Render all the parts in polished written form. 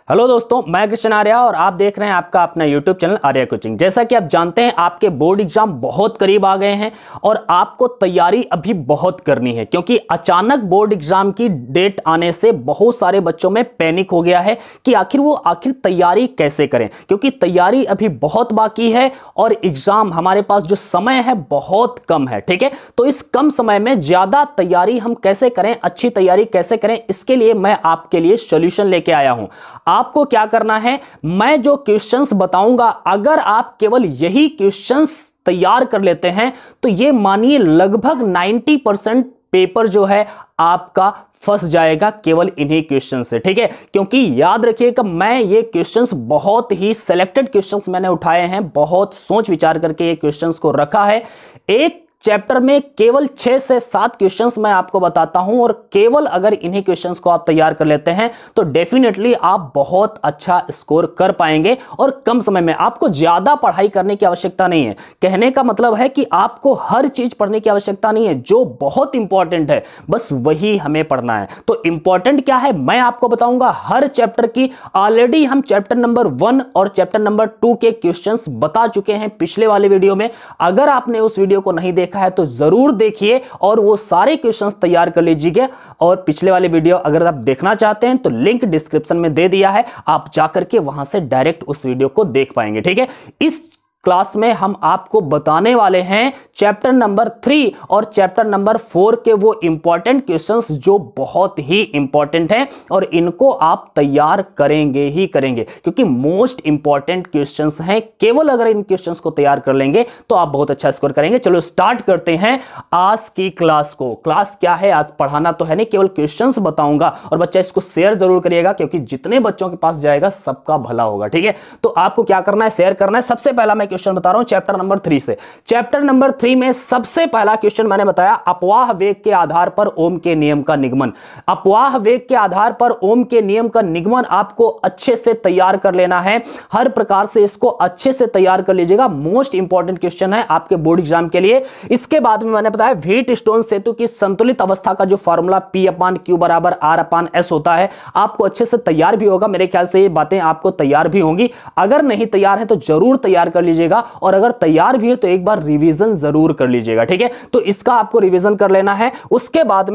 Hello दोस्तों, मैं कृष्ण आर्या और आप देख रहे हैं आपका अपना यूट्यूब चैनल आर्या कोचिंग। जैसा कि आप जानते हैं आपके बोर्ड एग्जाम बहुत करीब आ गए हैं और आपको तैयारी अभी बहुत करनी है, क्योंकि अचानक बोर्ड एग्जाम की डेट आने से बहुत सारे बच्चों में पैनिक हो गया है कि आखिर तैयारी कैसे करें, क्योंकि तैयारी अभी बहुत बाकी है और एग्जाम हमारे पास जो समय है बहुत कम है। ठीक है, तो इस कम समय में ज्यादा तैयारी हम कैसे करें, अच्छी तैयारी कैसे करें, इसके लिए मैं आपके लिए सॉल्यूशन लेके आया हूं। आपको क्या करना है, मैं जो क्वेश्चंस बताऊंगा अगर आप केवल यही क्वेश्चंस तैयार कर लेते हैं तो ये मानिए लगभग 90% पेपर जो है आपका फंस जाएगा केवल इन्हीं क्वेश्चन से। ठीक है, क्योंकि याद रखिएगा मैं ये क्वेश्चंस बहुत ही सिलेक्टेड क्वेश्चंस मैंने उठाए हैं, बहुत सोच विचार करके ये क्वेश्चंस को रखा है। एक चैप्टर में केवल 6 से 7 क्वेश्चंस मैं आपको बताता हूं और केवल अगर इन्हीं क्वेश्चंस को आप तैयार कर लेते हैं तो डेफिनेटली आप बहुत अच्छा स्कोर कर पाएंगे और कम समय में। आपको ज्यादा पढ़ाई करने की आवश्यकता नहीं है, कहने का मतलब है कि आपको हर चीज पढ़ने की आवश्यकता नहीं है, जो बहुत इंपॉर्टेंट है बस वही हमें पढ़ना है। तो इंपॉर्टेंट क्या है मैं आपको बताऊंगा हर चैप्टर की। ऑलरेडी हम चैप्टर नंबर 1 और चैप्टर नंबर 2 के क्वेश्चंस बता चुके हैं पिछले वाले वीडियो में। अगर आपने उस वीडियो को नहीं देखा है तो जरूर देखिए और वो सारे क्वेश्चंस तैयार कर लीजिएगा। और पिछले वाले वीडियो अगर आप देखना चाहते हैं तो लिंक डिस्क्रिप्शन में दे दिया है, आप जाकर के वहां से डायरेक्ट उस वीडियो को देख पाएंगे। ठीक है, इस क्लास में हम आपको बताने वाले हैं चैप्टर नंबर 3 और चैप्टर नंबर 4 के वो इंपॉर्टेंट क्वेश्चंस जो बहुत ही इंपॉर्टेंट हैं और इनको आप तैयार करेंगे ही करेंगे, क्योंकि मोस्ट इंपॉर्टेंट क्वेश्चंस हैं। केवल अगर इन क्वेश्चंस को तैयार कर लेंगे तो आप बहुत अच्छा स्कोर करेंगे। चलो स्टार्ट करते हैं आज की क्लास को। क्लास क्या है, आज पढ़ाना तो है नहीं, केवल क्वेश्चंस बताऊंगा और बच्चा इसको शेयर जरूर करिएगा, क्योंकि जितने बच्चों के पास जाएगा सबका भला होगा। ठीक है, तो आपको क्या करना है, शेयर करना है। सबसे पहला मैं क्वेश्चन बता रहा हूं चैप्टर नंबर 3 से। चैप्टर नंबर 3 में सबसे पहला क्वेश्चन मैंने बताया अपवाह वेग के आधार पर ओम के नियम का निगमन। अपवाह वेग के आधार पर ओम के नियम का निगमन आपको अच्छे से तैयार कर लेना है, हर प्रकार से इसको अच्छे से तैयार कर लीजिएगा। मोस्ट इंपॉर्टेंट क्वेश्चन है आपके बोर्ड एग्जाम के लिए। इसके बाद में मैंने बताया व्हीट स्टोन सेतु की संतुलित अवस्था का जो फॉर्मूला P/Q बराबर R/S होता है, आपको अच्छे से तैयार भी होगा। मेरे ख्याल से ये बातें आपको तैयार भी होंगी। अगर नहीं तैयार है तो जरूर तैयार कर लीजिएगा और अगर तैयार भी है तो एक बार रिवीजन जरूर कर लीजिएगा। ठीक है, तो इसका आपको रिवीजन कर लेना है। इसके बाद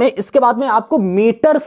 में आपको मीटर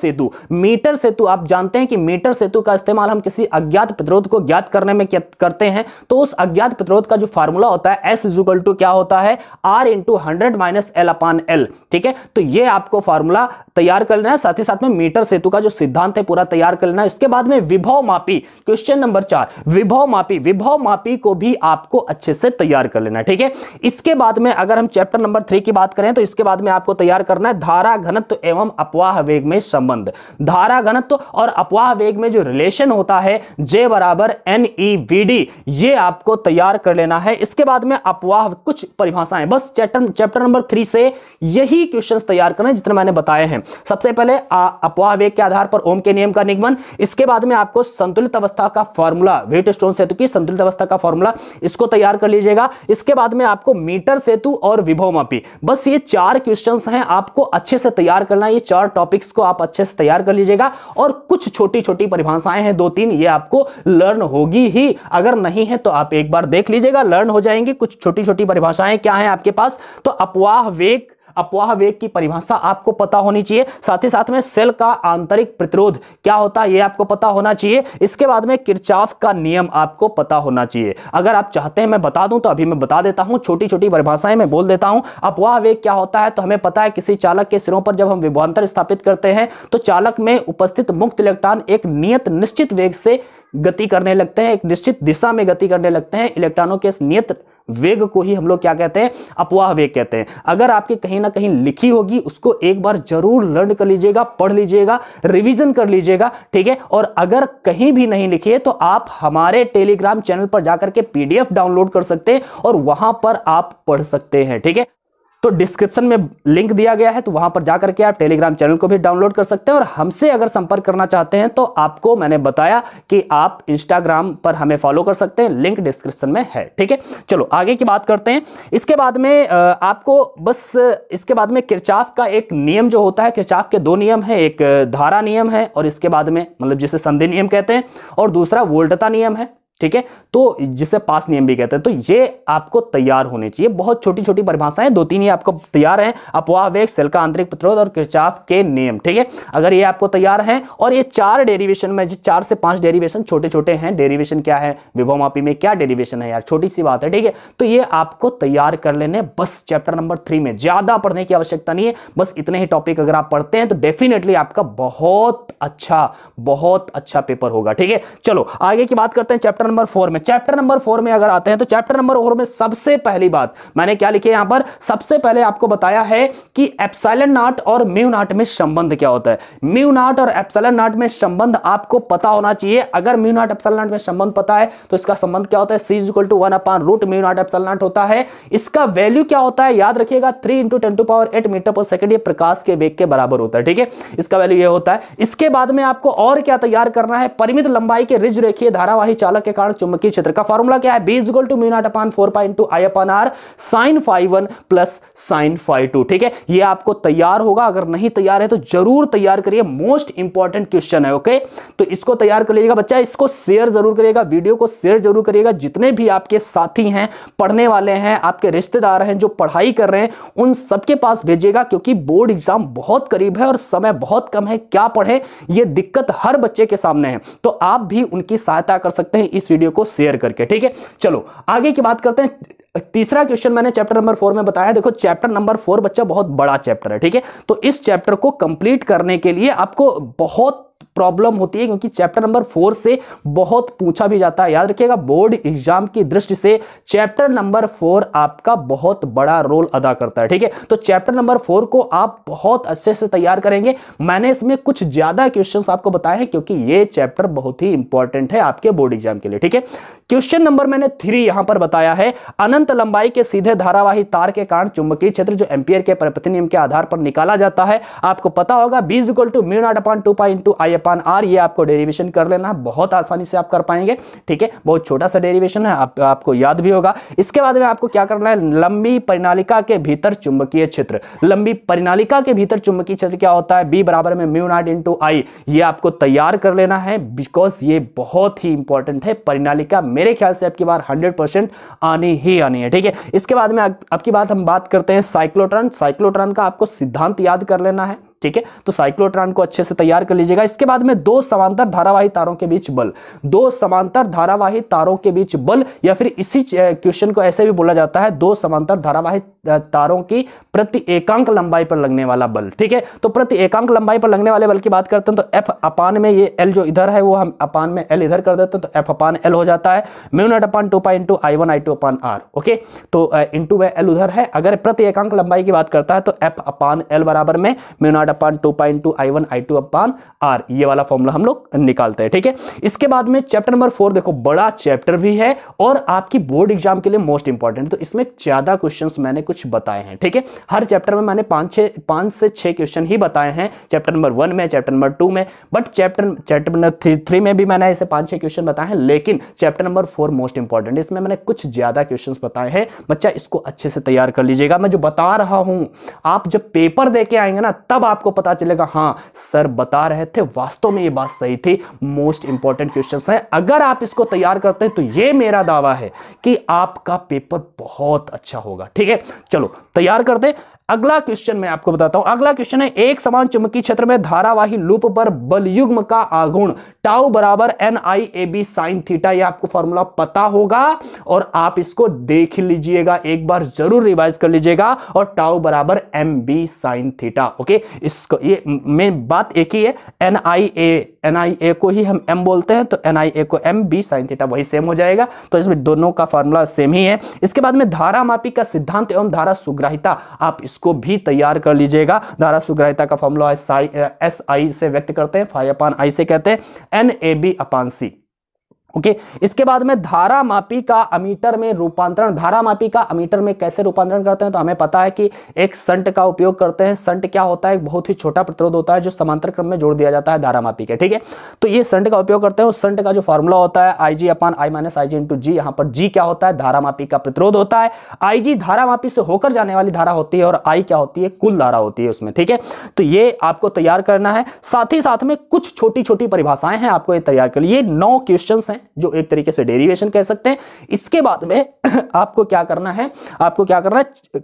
सेतु आप जानते हैं कि मीटर सेतु का इस्तेमाल हम किसी अज्ञात प्रतिरोध को ज्ञात करने में करते हैं। तो उस अज्ञात प्रतिरोध का जो फार्मूला होता है S = क्या होता है, R × 100 - L/L। ठीक है, तो ये आपको फार्मूला तैयार कर लेना है। साथ ही साथ में मीटर सेतु का जो सिद्धांत है पूरा तैयार कर लेना है। इसके बाद में विभव मापी, क्वेश्चन नंबर 4 विभव मापी को भी आपको अच्छे से तैयार कर लेना है। ठीक है, इसके बाद में अगर हम चैप्टर नंबर 3 की बात करें तो इसके बाद में आपको तैयार करना है धारा घनत्व एवं अपवाह वेग में संबंध। धारा घनत्व और अपवाह वेग में जो रिलेशन होता है J = NeVd, ये आपको तैयार कर लेना है। इसके बाद में अपवाह कुछ परिभाषाएं, बस चैप्टर नंबर 3 से यही क्वेश्चंस तैयार करना है जितने मैंने बताए हैं। सबसे पहले अपवाह वेग के आधार पर ओम के नियम का निगमन। इसके बाद में आपको संतुलित अवस्था का फॉर्मूला, व्हीट स्टोन सेतु की संतुलित अवस्था का फॉर्मूला, इसको तैयार कर लीजिएगा। इसके बाद में आपको मीटर सेतु और विभव मापी, बस ये 4 क्वेश्चंस हैं, आपको अच्छे से तैयार करना है। ये 4 टॉपिक्स को आप अच्छे से तैयार कर लीजिएगा और कुछ छोटी छोटी परिभाषाएं हैं 2-3, ये आपको लर्न होगी ही। अगर नहीं है तो आप एक बार देख लीजिएगा, लर्न हो जाएंगे। कुछ छोटी छोटी परिभाषाएं क्या है आपके पास, तो अपवाह वेग की परिभाषा आपको पता होनी चाहिए। साथ ही साथ में सेल का आंतरिक प्रतिरोध क्या होता है ये आपको पता होना चाहिए। इसके बाद में किरचॉफ का नियम आपको पता होना चाहिए। अगर आप चाहते हैं मैं बता दूं तो अभी मैं बता देता हूं, छोटी छोटी परिभाषाएं मैं बोल देता हूं। अपवाह वेग क्या होता है, तो हमें पता है किसी चालक के सिरों पर जब हम विभवांतर स्थापित करते हैं तो चालक में उपस्थित मुक्त इलेक्ट्रॉन एक निश्चित वेग से गति करने लगते हैं, एक निश्चित दिशा में गति करने लगते हैं। इलेक्ट्रॉनों के इस नियत वेग को ही हम लोग क्या कहते हैं, अपवाह वेग कहते हैं। अगर आपके कहीं ना कहीं लिखी होगी उसको एक बार जरूर लर्न कर लीजिएगा, पढ़ लीजिएगा, रिवीजन कर लीजिएगा। ठीक है, और अगर कहीं भी नहीं लिखी है तो आप हमारे टेलीग्राम चैनल पर जाकर के PDF डाउनलोड कर सकते हैं और वहां पर आप पढ़ सकते हैं। ठीक है, तो डिस्क्रिप्शन में लिंक दिया गया है, तो वहां पर जाकर के आप टेलीग्राम चैनल को भी डाउनलोड कर सकते हैं। और हमसे अगर संपर्क करना चाहते हैं तो आपको मैंने बताया कि आप इंस्टाग्राम पर हमें फॉलो कर सकते हैं, लिंक डिस्क्रिप्शन में है। ठीक है, चलो आगे की बात करते हैं। इसके बाद में आपको बस इसके बाद में किरचॉफ का एक नियम जो होता है, किरचॉफ के दो नियम है, एक धारा नियम है और इसके बाद में मतलब जिसे संधि नियम कहते हैं, और दूसरा वोल्टता नियम है। ठीक है, तो जिसे पास नियम भी कहते हैं। तो ये आपको तैयार होने चाहिए, बहुत छोटी छोटी परिभाषाएं, दो तीन ये आपको तैयार हैं, अपवाह वेग, सेल का आंतरिक प्रतिरोध और किरचॉफ के नियम। ठीक है, अगर ये आपको तैयार हैं और ये 4 डेरिवेशन में 4 से 5 डेरिवेशन छोटे छोटे हैं। डेरिवेशन क्या है, विभवमापी में क्या डेरिवेशन है यार, छोटी सी बात है। ठीक है, तो ये आपको तैयार कर लेने, बस चैप्टर नंबर 3 में ज्यादा पढ़ने की आवश्यकता नहीं है, बस इतने ही टॉपिक अगर आप पढ़ते हैं तो डेफिनेटली आपका बहुत अच्छा पेपर होगा। ठीक है, चलो आगे की बात करते हैं चैप्टर नंबर 4 में। चैप्टर नंबर 4 में अगर आते हैं तो चैप्टर नंबर 4 में सबसे पहली बात मैंने क्या लिखी है यहां पर, सबसे पहले आपको बताया है कि एप्सिलॉन नॉट और म्यू नॉट में संबंध क्या होता है। म्यू नॉट और एप्सिलॉन नॉट में संबंध आपको पता होना चाहिए। अगर म्यू नॉट एप्सिलॉन नॉट में संबंध पता है तो इसका संबंध क्या होता है, C = root mu not epsilon not होता है। इसका वैल्यू क्या होता है, याद रखिएगा 3 × 10⁸ मीटर पर सेकंड, ये प्रकाश के वेग के बराबर होता है। ठीक है, इसका वैल्यू ये होता है। इसके बाद में आपको और क्या तैयार करना है, परिमित लंबाई के ऋज रेखीय धारावाही चालक के कारण चुंबकीय क्षेत्र का फार्मूला क्या है, B = μ0/4π × I/r sin φ1 plus sin φ2। ठीक है, ये आपको तैयार होगा, अगर नहीं तैयार है तो जरूर तैयार करिए, मोस्ट इंपॉर्टेंट क्वेश्चन है। ओके, तो इसको तैयार कर लीजिएगा बच्चा, इसको शेयर जरूर करिएगा, वीडियो को शेयर जरूर करिएगा। जितने भी आपके साथी हैं, पढ़ने वाले हैं, आपके रिश्तेदार हैं जो पढ़ाई कर रहे हैं, उन सबके पास भेजिएगा, क्योंकि बोर्ड एग्जाम बहुत करीब है और समय बहुत कम है। क्या पढ़े, ये दिक्कत हर बच्चे के सामने है, तो आप भी उनकी सहायता कर सकते हैं इस वीडियो को शेयर करके। ठीक है, चलो आगे की बात करते हैं। तीसरा क्वेश्चन मैंने चैप्टर नंबर 4 में बताया। देखो चैप्टर नंबर 4 बच्चा बहुत बड़ा चैप्टर है। ठीक है, तो इस चैप्टर को कंप्लीट करने के लिए आपको बहुत प्रॉब्लम होती है, क्योंकि चैप्टर नंबर 4 से बहुत पूछा भी जाता है। याद रखिएगा, बोर्ड एग्जाम की दृष्टि से चैप्टर नंबर 4 आपका बहुत बड़ा रोल अदा करता है। ठीक है, तो चैप्टर नंबर 4 को आप बहुत अच्छे से तैयार करेंगे। मैंने इसमें कुछ ज्यादा क्वेश्चंस आपको बताए हैं, क्योंकि ये चैप्टर बहुत ही इंपॉर्टेंट है आपके बोर्ड एग्जाम के लिए। ठीक है, क्वेश्चन नंबर मैंने 3 यहां पर बताया है, अनंत लंबाई के सीधे धारावाही तार के कारण चुंबकीय क्षेत्र जो एम्पियर के परिपथ नियम के आधार पर निकाला जाता है, आपको पता होगा B = μ0/2π × I/r। ये आपको डेरिवेशन कर लेना है, बहुत आसानी से आप कर पाएंगे। ठीक है, बहुत छोटा सा डेरिवेशन है, आपको याद भी होगा। इसके बाद में आपको क्या करना है, लंबी परिनालिका के भीतर चुंबकीय क्षेत्र, लंबी परिनालिका के भीतर चुंबकीय क्षेत्र क्या होता है, B = μ0 × I। ये आपको तैयार कर लेना है, बिकॉज ये बहुत ही इंपॉर्टेंट है। परिनालिका मेरे ख्याल से आपकी बार 100% आनी ही आनी है। ठीक है, इसके बाद में अब की बात हम बात करते हैं साइक्लोट्रॉन। साइक्लोट्रॉन का आपको सिद्धांत याद कर लेना है। ठीक है, तो साइक्लोट्रॉन को अच्छे से तैयार कर लीजिएगा। इसके बाद में 2 समांतर धारावाही तारों के बीच बल, 2 समांतर धारावाही तारों के बीच बल, या फिर इसी क्वेश्चन को ऐसे भी बोला जाता है, 2 समांतर धारावाही तारों की प्रति एकांक लंबाई पर लगने वाला बल। ठीक है, तो प्रति एकांक लंबाई पर लगने वाले बल की बात करते हैं तो F अपान में ये L जो इधर है वो हम अपान में L इधर कर देते हैं, तो F अपान L हो जाता है μ0/2π × I1I2/r। ओके, तो इंटू में L उधर है। अगर प्रति एकांक लंबाई की बात करता है तो F अपान L बराबर में μ0/2π × I1I2/r, ये वाला फॉर्मूला हम लोग निकालते हैं। ठीक है, इसके बाद में चैप्टर नंबर 4 देखो बड़ा चैप्टर भी है और आपकी बोर्ड एग्जाम के लिए मोस्ट इंपॉर्टेंट, तो इसमें ज्यादा क्वेश्चंस मैंने कुछ बताए हैं। ठीक है, हर चैप्टर में मैंने 5 से 6 क्वेश्चन ही बताए हैं, चैप्टर नंबर 1 में, चैप्टर नंबर 2 में, बट चैप्टर नंबर 3 में भी मैंने ऐसे 5-6 क्वेश्चन बताए हैं, लेकिन चैप्टर नंबर 4 मोस्ट इंपॉर्टेंट, इसमें मैंने कुछ ज्यादा क्वेश्चंस बताए हैं। बच्चा इसको अच्छे से तैयार कर लीजिएगा। मैं जो बता रहा हूं, आप जब पेपर देके आएंगे ना, तब आपको पता चलेगा हाँ सर बता रहे थे, वास्तव में ये बात सही थी। मोस्ट इंपॉर्टेंट क्वेश्चंस हैं, अगर आप इसको तैयार करते हैं तो ये मेरा दावा है कि आपका पेपर बहुत अच्छा होगा। ठीक है, चलो तैयार करते। अगला क्वेश्चन मैं आपको बताता हूं। अगला क्वेश्चन है, एक समान चुंबकीय क्षेत्र में धारावाही लूप पर बल युग्म का आघूर्ण टाउ बराबर NIAB sin थीटा। ये आपको फॉर्मूला पता होगा और आप इसको देख लीजिएगा, एक बार जरूर रिवाइज कर लीजिएगा। और टाउ बराबर MB sin थीटा। ओके, इसको ये में बात एक ही है, NIA को ही हम M बोलते हैं, तो NIA को MB sin थीटा वही सेम हो जाएगा, तो इसमें दोनों का फॉर्मूला सेम ही है। इसके बाद में धारा मापी का सिद्धांत एवं धारा सुग्राहिता, आप इसको भी तैयार कर लीजिएगा। धारा सुग्राहिता का फॉर्मूला SI से व्यक्त करते हैं, phi/I से कहते हैं NAB/C। ओके इसके बाद में धारा मापी का अमीटर में रूपांतरण। धारा मापी का अमीटर में कैसे रूपांतरण करते हैं, तो हमें पता है कि एक संट का उपयोग करते हैं। संट क्या होता है, एक बहुत ही छोटा प्रतिरोध होता है जो समांतर क्रम में जोड़ दिया जाता है धारा मापी के, ठीक है। तो ये संट का उपयोग करते हैं। उस संट का जो फॉर्मूला होता है IG अपान I minus IG into G. यहां पर G क्या होता है, धारा मापी का प्रतिरोध होता है। IG धारा मापी से होकर जाने वाली धारा होती है और I क्या होती है, कुल धारा होती है उसमें, ठीक है। तो ये आपको तैयार करना है। साथ ही साथ में कुछ छोटी छोटी परिभाषाएं हैं आपको ये तैयार कर लिए। 9 क्वेश्चंस हैं जो एक तरीके से डेरिवेशन कह सकते हैं। इसके बाद में आपको क्या करना है,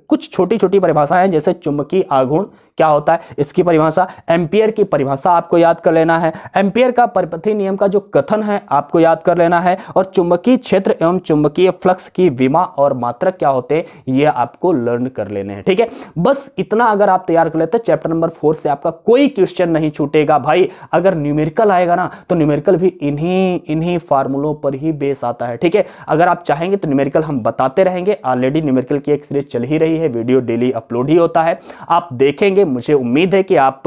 कुछ छोटी छोटी परिभाषाएं हैं, जैसे चुंबकीय आघूर्ण क्या होता है इसकी परिभाषा, एम्पियर की परिभाषा आपको याद कर लेना है, एम्पियर का परिपथी नियम का जो कथन है आपको याद कर लेना है, और चुंबकीय क्षेत्र एवं चुंबकीय फ्लक्स की विमा और मात्रक क्या होते हैं ये आपको लर्न कर लेने हैं, ठीक है। बस इतना अगर आप तैयार कर लेते हैं, चैप्टर नंबर 4 से आपका कोई क्वेश्चन नहीं छूटेगा भाई। अगर न्यूमेरिकल आएगा ना तो न्यूमेरिकल भी इन्हीं फार्मूलों पर ही बेस आता है, ठीक है। अगर आप चाहेंगे तो न्यूमेरिकल हम बताते रहेंगे। ऑलरेडी न्यूमेरिकल की एक सीरीज चल ही रही है, वीडियो डेली अपलोड ही होता है, आप देखेंगे। मुझे उम्मीद है कि आप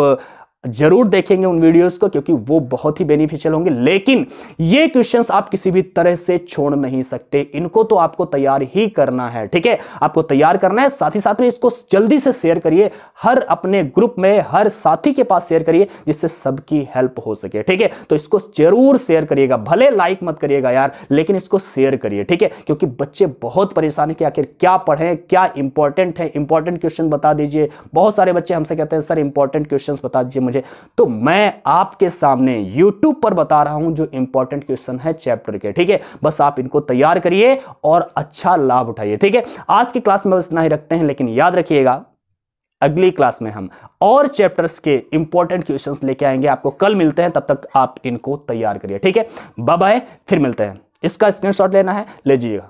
जरूर देखेंगे उन वीडियोस को, क्योंकि वो बहुत ही बेनिफिशियल होंगे। लेकिन ये क्वेश्चंस आप किसी भी तरह से छोड़ नहीं सकते, इनको तो आपको तैयार ही करना है, ठीक है। आपको तैयार करना है, साथ ही साथ में इसको जल्दी से शेयर करिए, हर अपने ग्रुप में हर साथी के पास शेयर करिए, जिससे सबकी हेल्प हो सके, ठीक है। तो इसको जरूर शेयर करिएगा, भले लाइक मत करिएगा यार, लेकिन इसको शेयर करिए, ठीक है। क्योंकि बच्चे बहुत परेशान है कि आखिर क्या पढ़ें, क्या इंपॉर्टेंट है, इंपॉर्टेंट क्वेश्चन बता दीजिए। बहुत सारे बच्चे हमसे कहते हैं सर इंपॉर्टेंट क्वेश्चन बता दीजिए मुझे। तो मैं आपके सामने YouTube पर बता रहा हूं जो इंपॉर्टेंट क्वेश्चन है चैप्टर के, ठीक है। बस आप इनको तैयार करिए और अच्छा लाभ उठाइए, ठीक है। आज की क्लास में बस इतना ही रखते हैं, लेकिन याद रखिएगा अगली क्लास में हम और चैप्टर्स के इंपॉर्टेंट क्वेश्चंस लेके आएंगे। आपको कल मिलते हैं, तब तक आप इनको तैयार करिए, ठीक है। बाय बाय, फिर मिलते हैं। इसका स्क्रीनशॉट लेना है ले लीजिएगा।